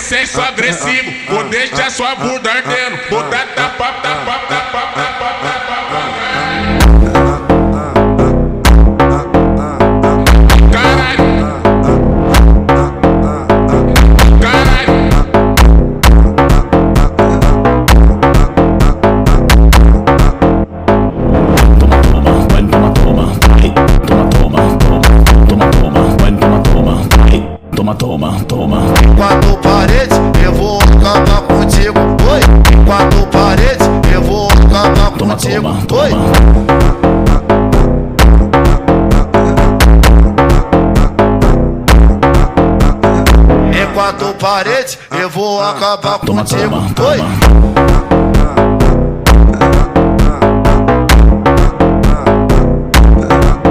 senso agressivo, vou deixar sua bunda ardendo, vou dar tapa, tapa, tapa, tapa, tapa. Caralho, caralho. Toma. Quatro paredes, eu vou acabar contigo. Oi, quatro paredes, eu vou acabar contigo. Oi. Em quatro paredes, eu vou acabar contigo. Oi.